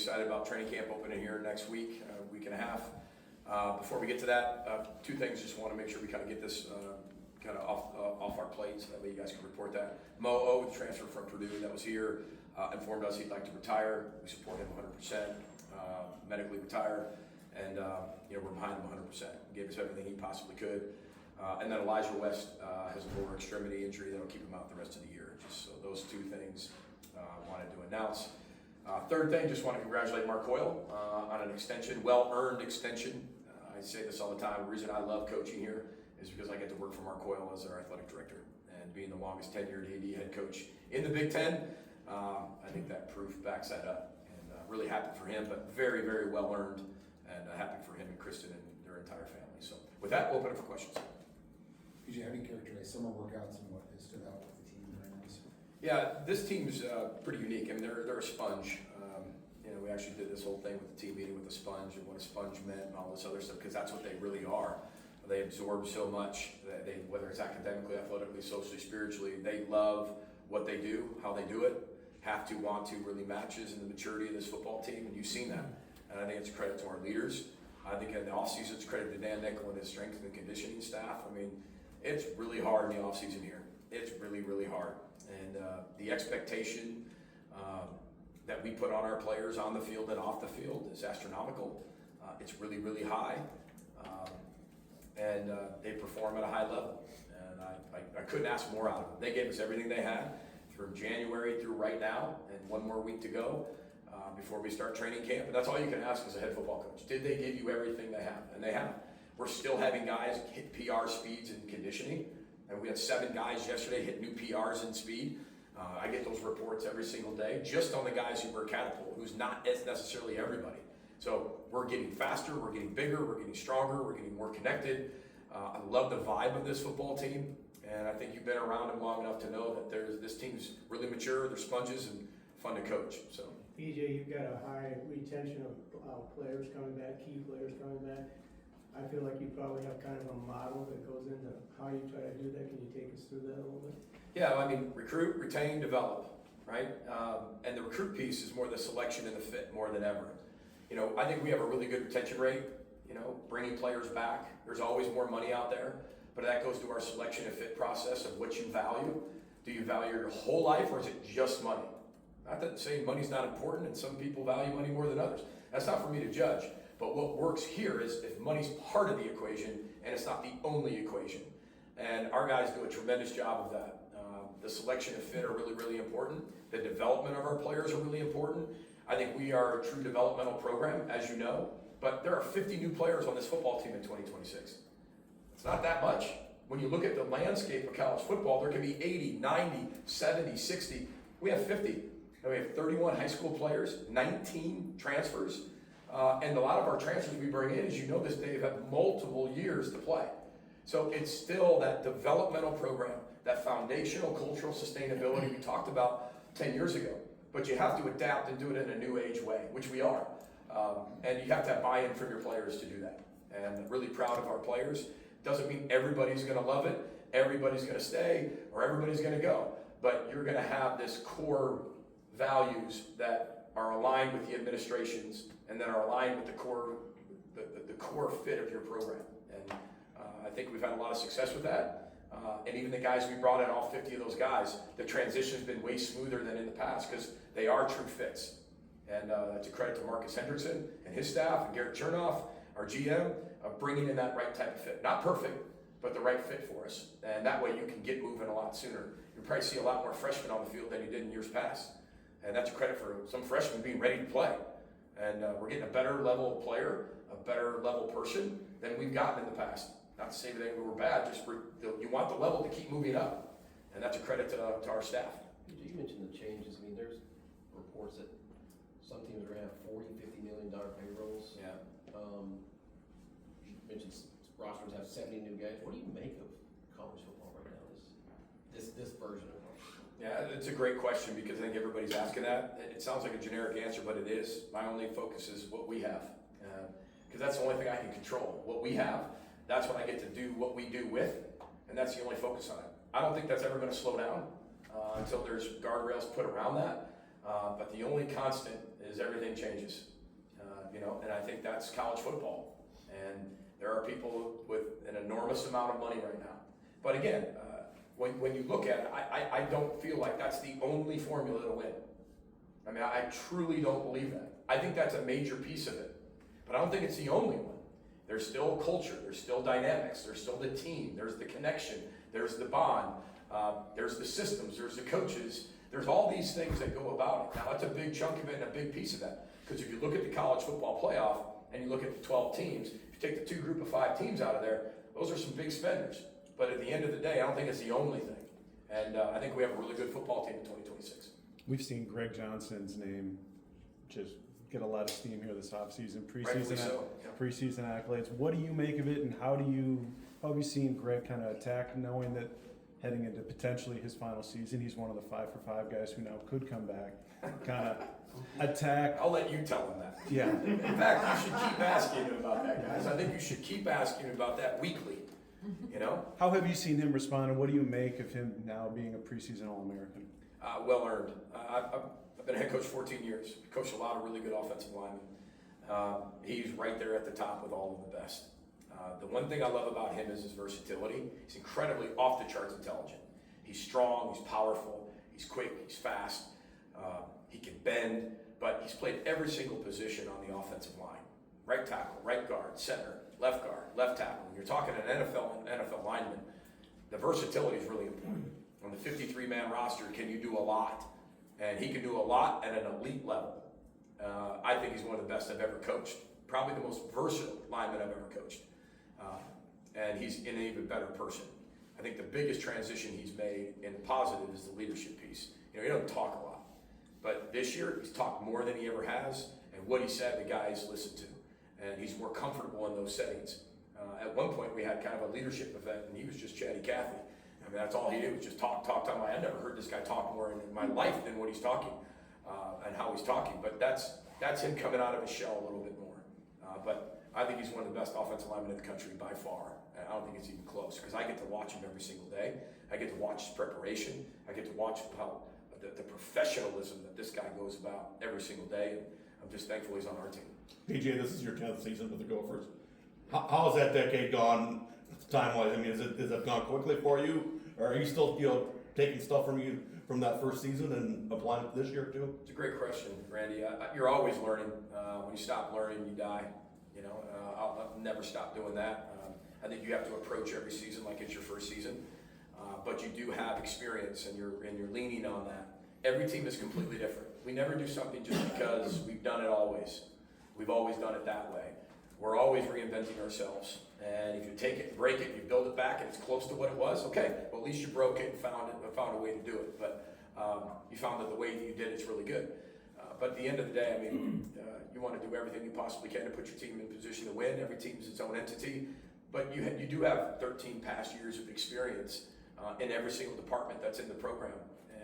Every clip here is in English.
excited about training camp opening here next week, week and a half. Before we get to that, two things. Just want to make sure we kind of get this kind of off our plates. That way you guys can report that. Mo O, the transfer from Purdue that was here, informed us he'd like to retire. We support him 100%, medically retire, and we're behind him 100%. He gave us everything he possibly could. And then Elijah West has a lower extremity injury that'll keep him out the rest of the year. Just so those two things wanted to announce. Third thing, just want to congratulate Mark Hoyle on an extension, well-earned extension. I say this all the time. The reason I love coaching here is because I get to work for Mark Hoyle as our athletic director, and being the longest tenured AD head coach in the Big Ten. I think that proof backs that up, and really happy for him, but very, very well earned, and happy for him and Kristen and their entire family. So with that, we'll open it for questions. PJ, how do you characterize summer workouts and what has stood out with the team right now? Yeah, this team's pretty unique. I mean, they're a sponge. We actually did this whole thing with the team meeting with a sponge and what a sponge meant and all this other stuff, because that's what they really are. They absorb so much that they, whether it's academically, athletically, socially, spiritually, they love what they do, how they do it. Have to, want to, really matches in the maturity of this football team, and you've seen that. And I think it's a credit to our leaders. I think in the offseason, it's credit to Dan Nickel and his strength and conditioning staff. I mean, it's really hard in the offseason here. It's really, really hard. And the expectation that we put on our players on the field and off the field is astronomical. It's really, really high. And they perform at a high level. And I couldn't ask more out of them. They gave us everything they had from January through right now, and one more week to go before we start training camp. And that's all you can ask as a head football coach. Did they give you everything they have? And they have. We're still having guys hit PR speeds in conditioning. And we had 7 guys yesterday hit new PRs in speed. I get those reports every single day, just on the guys who were catapult, who's not necessarily everybody. So we're getting faster, we're getting bigger, we're getting stronger, we're getting more connected. I love the vibe of this football team, and I think you've been around them long enough to know that this team's really mature, they're sponges, and fun to coach. So, PJ, you've got a high retention of players coming back, key players coming back. I feel like you probably have kind of a model that goes into how you try to do that. Can you take us through that a little bit? Yeah, I mean, recruit, retain, develop, right? And the recruit piece is more the selection and the fit more than ever. I think we have a really good retention rate, bringing players back. There's always more money out there, but that goes to our selection and fit process of what you value. Do you value your whole life, or is it just money? Not that saying money's not important, and some people value money more than others. That's not for me to judge. But what works here is if money's part of the equation, and it's not the only equation. And our guys do a tremendous job of that. The selection and fit are really, really important. The development of our players are really important. I think we are a true developmental program, as you know, but there are 50 new players on this football team in 2026. It's not that much. When you look at the landscape of college football, there can be 80, 90, 70, 60. We have 50. And we have 31 high school players, 19 transfers. And a lot of our transfers we bring in, as you know this, Dave, have multiple years to play. So it's still that developmental program, that foundational cultural sustainability we talked about 10 years ago. But you have to adapt and do it in a new age way, which we are. And you have to have buy-in from your players to do that. And really proud of our players. Doesn't mean everybody's going to love it, everybody's going to stay, or everybody's going to go. But you're going to have this core values that are aligned with the administrations and that are aligned with the core fit of your program. And I think we've had a lot of success with that. And even the guys we brought in, all 50 of those guys, the transition's been way smoother than in the past because they are true fits. And that's a credit to Marcus Hendrickson and his staff and Garrett Chernoff, our GM, of bringing in that right type of fit. Not perfect, but the right fit for us. And that way you can get moving a lot sooner. You'll probably see a lot more freshmen on the field than you did in years past. And that's a credit for some freshmen being ready to play. And we're getting a better level of player, a better level person than we've gotten in the past. Not to say that we were bad, just you want the level to keep moving up. And that's a credit to our staff. You mentioned the changes. I mean, there's reports that some teams are going to have $40, $50 million payrolls. Yeah. You mentioned rosters have 70 new guys. What do you make of college football right now? This version of college football? Yeah, it's a great question because I think everybody's asking that. It sounds like a generic answer, but it is. My only focus is what we have, because that's the only thing I can control. What we have, that's what I get to do what we do with, and that's the only focus on it. I don't think that's ever going to slow down until there's guardrails put around that. But the only constant is everything changes, and I think that's college football. And there are people with an enormous amount of money right now. But again, when you look at it, I don't feel like that's the only formula to win. I mean, I truly don't believe that. I think that's a major piece of it, but I don't think it's the only one. There's still culture, there's still dynamics, there's still the team, there's the connection, there's the bond, there's the systems, there's the coaches, there's all these things that go about it. Now that's a big chunk of it and a big piece of that, because if you look at the college football playoff and you look at the 12 teams, if you take the 2 group of 5 teams out of there, those are some big spenders. But at the end of the day, I don't think it's the only thing. And I think we have a really good football team in 2026. We've seen Greg Johnson's name just get a lot of steam here this offseason, Rightfully so, yeah. preseason accolades. What do you make of it, and how have you seen Greg kind of attack, knowing that heading into potentially his final season, he's one of the 5 for 5 guys who now could come back, kind of attack? I'll let you tell him that. Yeah. In fact, you should keep asking him about that, guys. I think you should keep asking him about that weekly, How have you seen him respond, and what do you make of him now being a preseason All-American? Well earned. I've been a head coach 14 years. Coached a lot of really good offensive linemen. He's right there at the top with all of the best. The one thing I love about him is his versatility. He's incredibly off the charts intelligent. He's strong, he's powerful, he's quick, he's fast. He can bend, but he's played every single position on the offensive line. Right tackle, right guard, center, left guard, left tackle. When you're talking an NFL lineman, the versatility is really important. On the 53-man roster, can you do a lot? And he can do a lot at an elite level. I think he's one of the best I've ever coached. Probably the most versatile lineman I've ever coached. And he's an even better person. I think the biggest transition he's made in positive is the leadership piece. He doesn't talk a lot. But this year, he's talked more than he ever has. And what he said, the guys listened to. And he's more comfortable in those settings. At one point, we had kind of a leadership event, and he was just chatty Cathy. I mean, that's all he did was just talk. I never heard this guy talk more in my life than what he's talking and how he's talking. But that's him coming out of his shell a little bit more. But I think he's one of the best offensive linemen in the country by far. And I don't think it's even close, because I get to watch him every single day. I get to watch his preparation. I get to watch how the professionalism that this guy goes about every single day. And I'm just thankful he's on our team. PJ, this is your 10th season with the Gophers. How has that decade gone time-wise? I mean, has it gone quickly for you? Or are you still taking stuff from that first season and applying it this year too? It's a great question, Randy. You're always learning. When you stop learning, you die. I'll never stop doing that. I think you have to approach every season like it's your first season. But you do have experience, and you're leaning on that. Every team is completely different. We never do something just because we've done it always. We've always done it that way. We're always reinventing ourselves. And if you take it, break it, you build it back, and it's close to what it was, okay. Well, at least you broke it and found a way to do it. But you found that the way that you did it's really good. But at the end of the day, I mean, you want to do everything you possibly can to put your team in position to win. Every team is its own entity. But you do have 13 past years of experience in every single department that's in the program.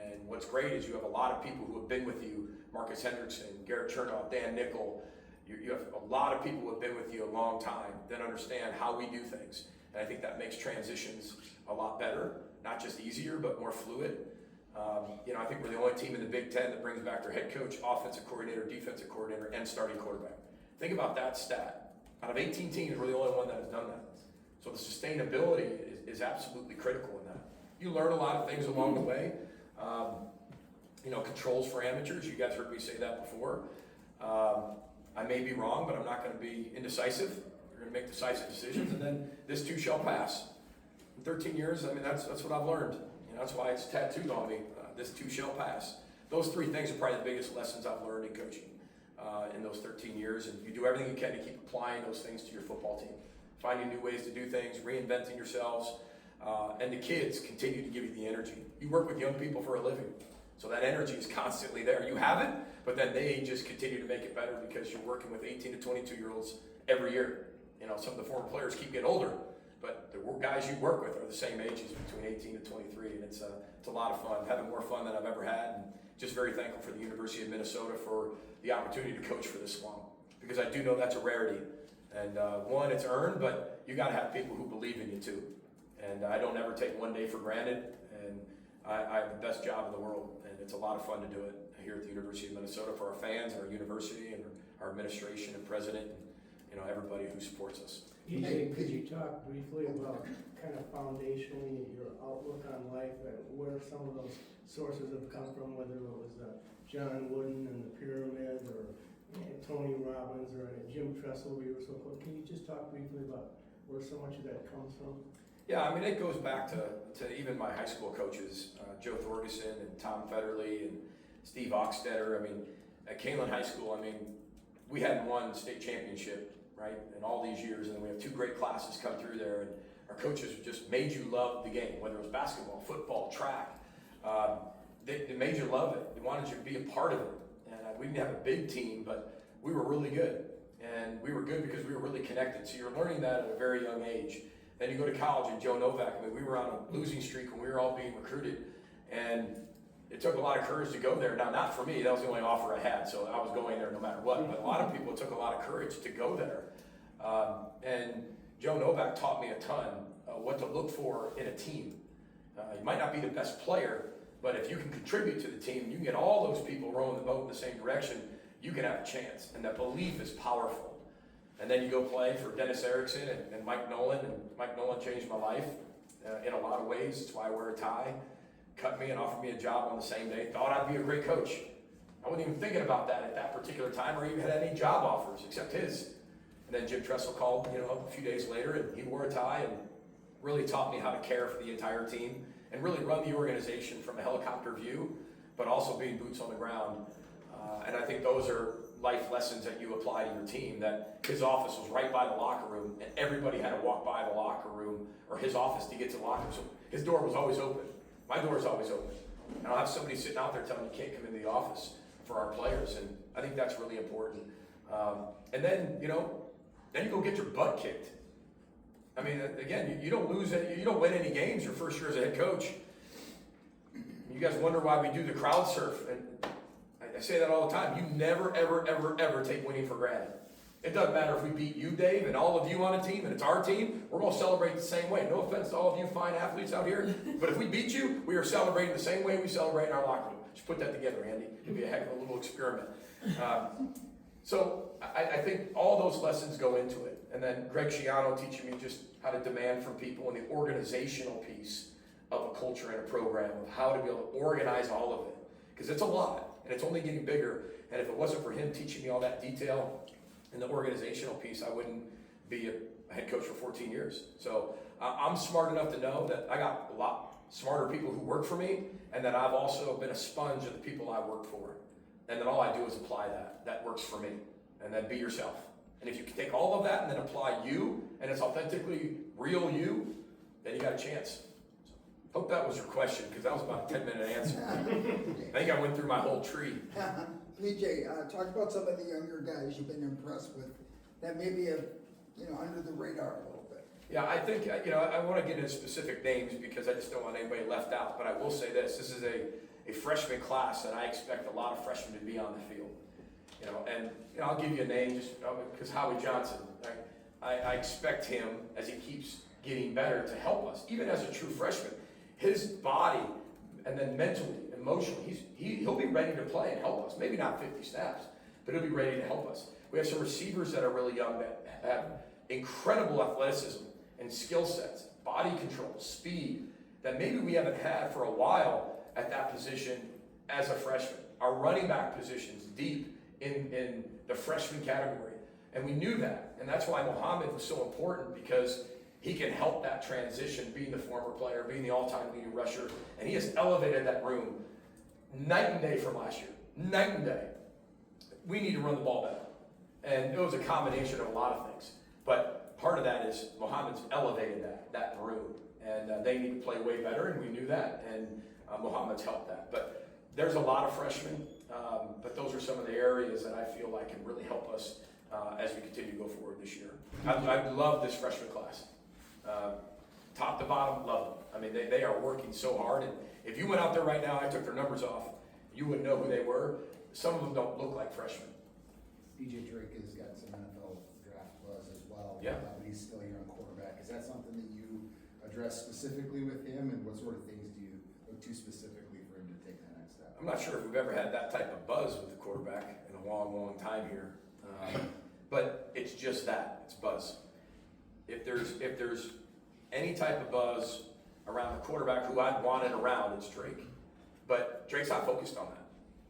And what's great is you have a lot of people who have been with you: Marcus Hendrickson, Garrett Chernoff, Dan Nickel. You have a lot of people who have been with you a long time that understand how we do things. And I think that makes transitions a lot better, not just easier, but more fluid. I think we're the only team in the Big Ten that brings back their head coach, offensive coordinator, defensive coordinator, and starting quarterback. Think about that stat. Out of 18 teams, we're the only one that has done that. So the sustainability is absolutely critical in that. You learn a lot of things along the way. Controls for amateurs. You guys heard me say that before. I may be wrong, but I'm not going to be indecisive. We're going to make decisive decisions, and then this too shall pass. In 13 years, I mean, that's what I've learned. That's why it's tattooed on me. This too shall pass. Those 3 things are probably the biggest lessons I've learned in coaching in those 13 years. And you do everything you can to keep applying those things to your football team, finding new ways to do things, reinventing yourselves, and the kids continue to give you the energy. You work with young people for a living, so that energy is constantly there. You have it, but then they just continue to make it better because you're working with 18 to 22-year-olds every year. Some of the former players keep getting older, but the guys you work with are the same ages, between 18 to 23, and it's a lot of fun. Having more fun than I've ever had, and just very thankful for the University of Minnesota for the opportunity to coach for this long, because I do know that's a rarity. And one, it's earned, but you got to have people who believe in you too. And I don't ever take one day for granted, and I have the best job in the world, and it's a lot of fun to do it. here at the University of Minnesota for our fans, our university, and our administration and president, and everybody who supports us. PJ, could you talk briefly about kind of foundationally your outlook on life, where some of those sources have come from, whether it was John Wooden and the Pyramid, or Tony Robbins, or Jim Tressel, we were so close. Can you just talk briefly about where so much of that comes from? Yeah, I mean, it goes back to even my high school coaches, Joe Thorgeson and Tom Federley and Steve Oxtetter. I mean, at Kalen High School, I mean, we hadn't won state championship, right, in all these years, and then we have 2 great classes come through there, and our coaches just made you love the game, whether it was basketball, football, track. They made you love it. They wanted you to be a part of it. And we didn't have a big team, but we were really good. And we were good because we were really connected. So you're learning that at a very young age. Then you go to college, and Joe Novak, I mean, we were on a losing streak when we were all being recruited. And it took a lot of courage to go there. Now, not for me, that was the only offer I had, so I was going there no matter what. But a lot of people, it took a lot of courage to go there. And Joe Novak taught me a ton what to look for in a team. You might not be the best player, but if you can contribute to the team, you can get all those people rowing the boat in the same direction, you can have a chance. And that belief is powerful. And then you go play for Dennis Erickson and Mike Nolan, and Mike Nolan changed my life in a lot of ways. That's why I wear a tie. Cut me and offered me a job on the same day. Thought I'd be a great coach. I wasn't even thinking about that at that particular time, or even had any job offers except his. And then Jim Tressel called, a few days later, and he wore a tie and really taught me how to care for the entire team and really run the organization from a helicopter view, but also being boots on the ground. And I think those are life lessons that you apply to your team, that his office was right by the locker room, and everybody had to walk by the locker room or his office to get to the locker room. So his door was always open. My door is always open. And I'll have somebody sitting out there telling you can't come into the office for our players, and I think that's really important. And then, then you go get your butt kicked. I mean, again, you don't lose any, you don't win any games your first year as a head coach. You guys wonder why we do the crowd surf, and I say that all the time. You never, ever, ever, ever take winning for granted. It doesn't matter if we beat you, Dave, and all of you on a team, and it's our team, we're going to celebrate the same way. No offense to all of you fine athletes out here, but if we beat you, we are celebrating the same way we celebrate in our locker room. Just put that together, Andy. It'll be a heck of a little experiment. So I think all those lessons go into it. And then Greg Schiano teaching me just how to demand from people and the organizational piece of a culture and a program, of how to be able to organize all of it. Because it's a lot, and it's only getting bigger. And if it wasn't for him teaching me all that detail and the organizational piece, I wouldn't be a head coach for 14 years. So I'm smart enough to know that I got a lot smarter people who work for me, and that I've also been a sponge of the people I work for. And then all I do is apply that. That works for me. And then be yourself. And if you can take all of that and then apply you, and it's authentically real you, then you got a chance. So, hope that was your question, because that was about a 10-minute answer. I think I went through my whole tree. PJ, talk about some of the younger guys you've been impressed with that maybe have, under the radar a little bit. Yeah, I think, I want to get into specific names because I just don't want anybody left out. But I will say this is a freshman class, and I expect a lot of freshmen to be on the field. And I'll give you a name just because Howie Johnson, right? I expect him, as he keeps getting better, to help us, even as a true freshman. His body, and then mentally, emotionally, he'll be ready to play and help us. Maybe not 50 snaps, but he'll be ready to help us. We have some receivers that are really young that have incredible athleticism and skill sets, body control, speed, that maybe we haven't had for a while at that position as a freshman. Our running back position's deep in the freshman category. And we knew that. And that's why Mohammed was so important, because he can help that transition, being the former player, being the all-time leading rusher. And he has elevated that room night and day from last year. Night and day. We need to run the ball better. And it was a combination of a lot of things. But part of that is Mohammed's elevated that room. And they need to play way better, and we knew that. And Mohammed's helped that. But there's a lot of freshmen. But those are some of the areas that I feel like can really help us as we continue to go forward this year. I love this freshman class. Top to bottom, love them. I mean, they are working so hard. And if you went out there right now, I took their numbers off, you wouldn't know who they were. Some of them don't look like freshmen. PJ Drake has got some NFL draft buzz as well. Yeah. But he's still here on quarterback. Is that something that you address specifically with him, and what sort of things do you look to specifically for him to take that next step? I'm not sure if we've ever had that type of buzz with the quarterback in a long, long time here. But it's just that, it's buzz. If there's any type of buzz around the quarterback who I'd want it around, it's Drake. But Drake's not focused on that.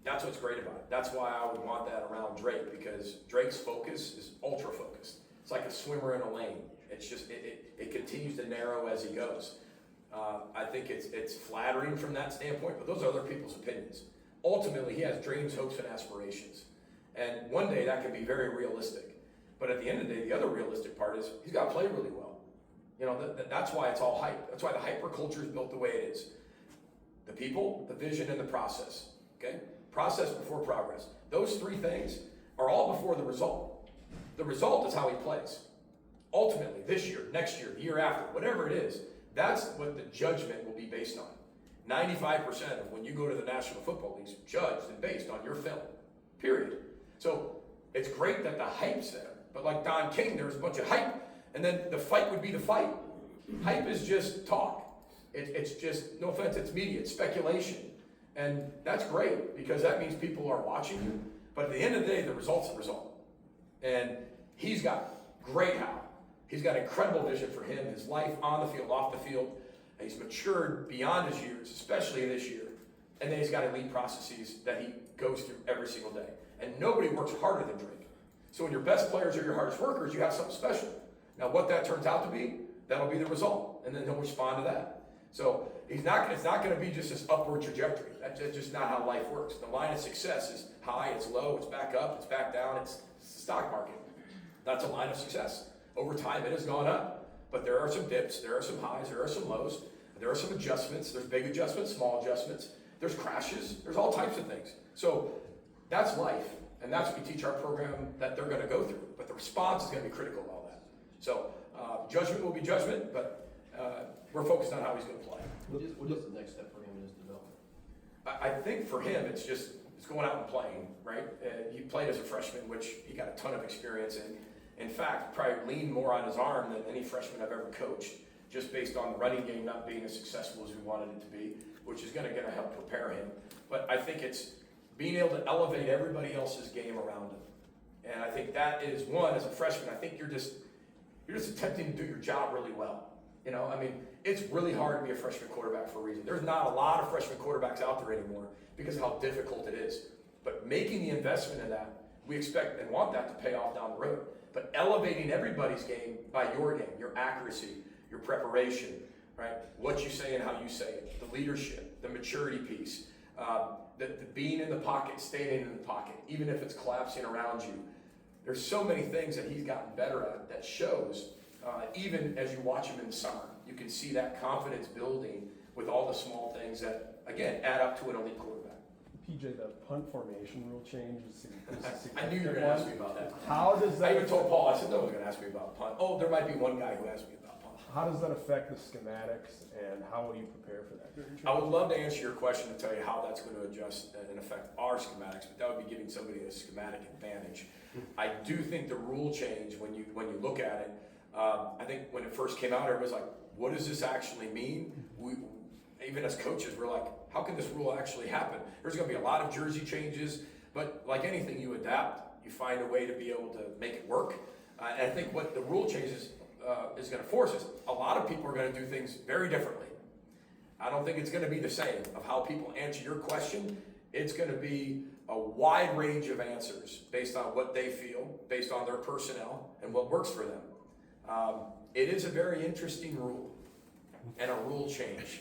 That's what's great about it. That's why I would want that around Drake, because Drake's focus is ultra focused. It's like a swimmer in a lane. It's just, it continues to narrow as he goes. I think it's flattering from that standpoint, but those are other people's opinions. Ultimately, he has dreams, hopes, and aspirations. And one day that can be very realistic. But at the end of the day, the other realistic part is he's got to play really well. You know, that's why it's all hype. That's why the hyper culture is built the way it is. The people, the vision, and the process. Okay? Process before progress. Those three things are all before the result. The result is how he plays. Ultimately, this year, next year, the year after, whatever it is, that's what the judgment will be based on. 95% of when you go to the National Football League is judged and based on your film. Period. So it's great that the hype's there. But like Don King, there's a bunch of hype, and then the fight would be the fight. Hype is just talk. It's just, no offense, it's media, it's speculation. And that's great, because that means people are watching you. But at the end of the day, the result's the result. And he's got great how. He's got incredible vision for him, his life on the field, off the field. And he's matured beyond his years, especially this year. And then he's got elite processes that he goes through every single day. And nobody works harder than Drake. So when your best players are your hardest workers, you have something special. Now what that turns out to be, that'll be the result. And then he'll respond to that. So it's not going to be just this upward trajectory. That's just not how life works. The line of success is high, it's low, it's back up, it's back down. It's the stock market. That's a line of success. Over time, it has gone up. But there are some dips, there are some highs, there are some lows, there are some adjustments. There's big adjustments, small adjustments. There's crashes. There's all types of things. So that's life. And that's what we teach our program that they're going to go through. But the response is going to be critical of all that. So judgment will be judgment, but we're focused on how he's going to play. What is the next step for him in his development? I think for him, it's going out and playing, right? He played as a freshman, which he got a ton of experience in. In fact, probably leaned more on his arm than any freshman I've ever coached, just based on the running game not being as successful as we wanted it to be, which is going to help prepare him. But I think it's being able to elevate everybody else's game around him. And I think that is one, as a freshman, I think you're just attempting to do your job really well. You know, I mean, it's really hard to be a freshman quarterback for a reason. There's not a lot of freshman quarterbacks out there anymore because of how difficult it is. But making the investment in that, we expect and want that to pay off down the road. But elevating everybody's game by your game, your accuracy, your preparation, right? What you say and how you say it, the leadership, the maturity piece, the being in the pocket, staying in the pocket, even if it's collapsing around you. There's so many things that he's gotten better at that shows, even as you watch him in the summer. You can see that confidence building with all the small things that, again, add up to an elite quarterback. PJ, the punt formation rule change is a I knew you were going to ask me about that. How does I that? even told Paul, I said, no one's going to ask me about punt. Oh, there might be one guy who asked me about punt. How does that affect the schematics, and how will you prepare for that? I would love to answer your question and tell you how that's going to adjust and affect our schematics, but that would be giving somebody a schematic advantage. I do think the rule change, when you look at it, I think when it first came out, everybody's like, what does this actually mean? Even as coaches, we're like, how can this rule actually happen? There's going to be a lot of jersey changes, but like anything, you adapt. You find a way to be able to make it work. And I think what the rule changes is going to force is a lot of people are going to do things very differently. I don't think it's going to be the same of how people answer your question. It's going to be a wide range of answers based on what they feel, based on their personnel, and what works for them. It is a very interesting rule and a rule change.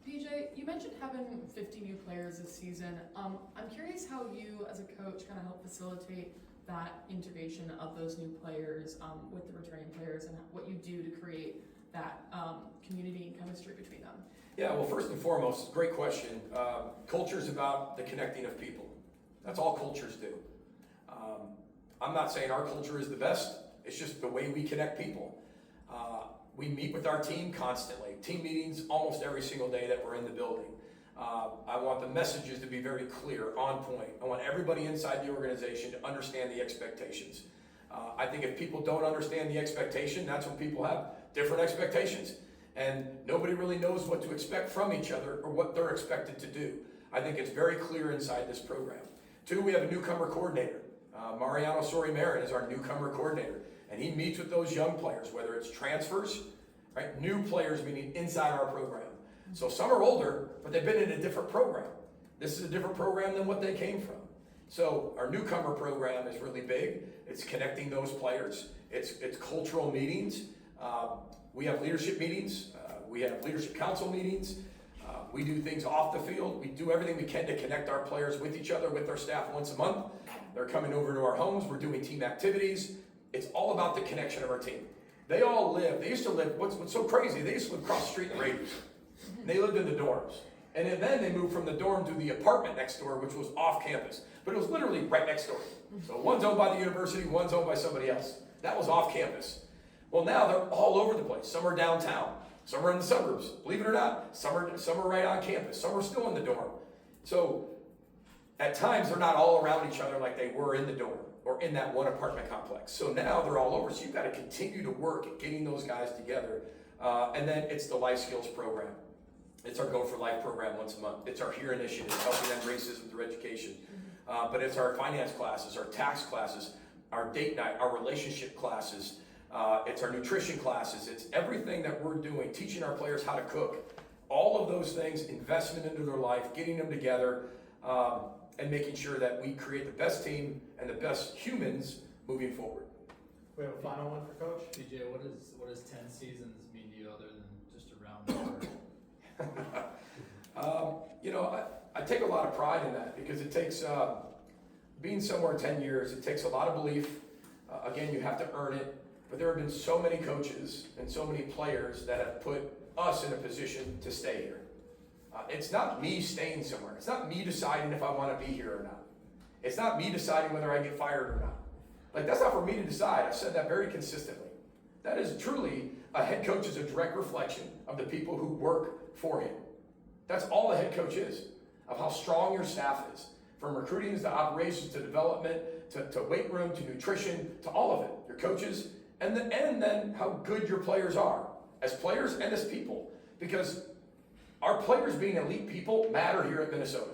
PJ, you mentioned having 50 new players this season. I'm curious how you, as a coach, kind of help facilitate that integration of those new players with the returning players, and what you do to create that community and chemistry between them. Yeah, well, first and foremost, great question. Culture is about the connecting of people. That's all cultures do. I'm not saying our culture is the best. It's just the way we connect people. We meet with our team constantly. Team meetings almost every single day that we're in the building. I want the messages to be very clear, on point. I want everybody inside the organization to understand the expectations. I think if people don't understand the expectation, that's when people have different expectations. And nobody really knows what to expect from each other or what they're expected to do. I think it's very clear inside this program. 2, we have a newcomer coordinator. Mariano Sori-Marin is our newcomer coordinator, and he meets with those young players, whether it's transfers, right? New players meaning inside our program. So some are older, but they've been in a different program. This is a different program than what they came from. So our newcomer program is really big. It's connecting those players. It's cultural meetings. We have leadership meetings. We have leadership council meetings. We do things off the field. We do everything we can to connect our players with each other, with our staff once a month. They're coming over to our homes. We're doing team activities. It's all about the connection of our team. They used to live, what's so crazy, they used to live across the street in Raiders. They lived in the dorms. And then they moved from the dorm to the apartment next door, which was off campus. But it was literally right next door. So one's owned by the university, one's owned by somebody else. That was off campus. Well, now they're all over the place. Some are downtown. Some are in the suburbs. Believe it or not, some are right on campus. Some are still in the dorm. So at times, they're not all around each other like they were in the dorm or in that one apartment complex. So now they're all over. So you've got to continue to work at getting those guys together. And then it's the life skills program. It's our Go for Life program once a month. It's our HERE initiative, helping end racism through education. But it's our finance classes, our tax classes, our date night, our relationship classes. It's our nutrition classes. It's everything that we're doing, teaching our players how to cook. All of those things, investment into their life, getting them together, and making sure that we create the best team and the best humans moving forward. We have a final one for Coach. PJ, what does 10 seasons mean to you other than just a round number? I take a lot of pride in that because it takes, being somewhere 10 years, it takes a lot of belief. Again, you have to earn it. But there have been so many coaches and so many players that have put us in a position to stay here. It's not me staying somewhere. It's not me deciding if I want to be here or not. It's not me deciding whether I get fired or not. Like, that's not for me to decide. I've said that very consistently. That is truly, a head coach is a direct reflection of the people who work for him. That's all a head coach is, of how strong your staff is. From recruiting to operations to development to weight room to nutrition to all of it. Your coaches and then how good your players are as players and as people. Because our players being elite people matter here at Minnesota.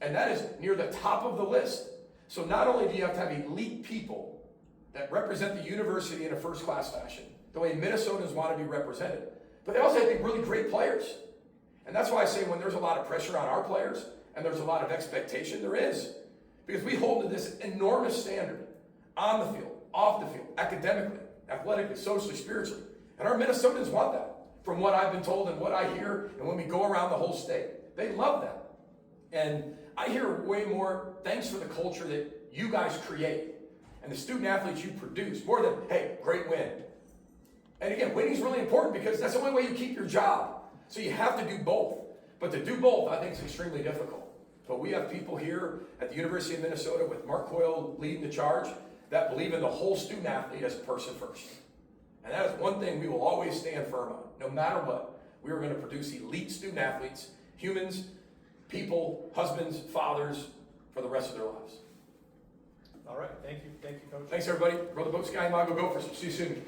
And that is near the top of the list. So not only do you have to have elite people that represent the university in a first-class fashion, the way Minnesotans want to be represented, but they also have to be really great players. And that's why I say when there's a lot of pressure on our players and there's a lot of expectation, there is. Because we hold to this enormous standard on the field, off the field, academically, athletically, socially, spiritually. And our Minnesotans want that, from what I've been told and what I hear, and when we go around the whole state. They love that. And I hear way more, thanks for the culture that you guys create and the student athletes you produce, more than, hey, great win. And again, winning's really important because that's the only way you keep your job. So you have to do both. But to do both, I think, is extremely difficult. But we have people here at the University of Minnesota with Mark Coyle leading the charge that believe in the whole student athlete as a person first. And that is one thing we will always stand firm on. No matter what, we are going to produce elite student athletes, humans, people, husbands, fathers, for the rest of their lives. All right, thank you, Coach. Thanks, everybody. Brother Boat Sky, Mago Gophers. See you soon.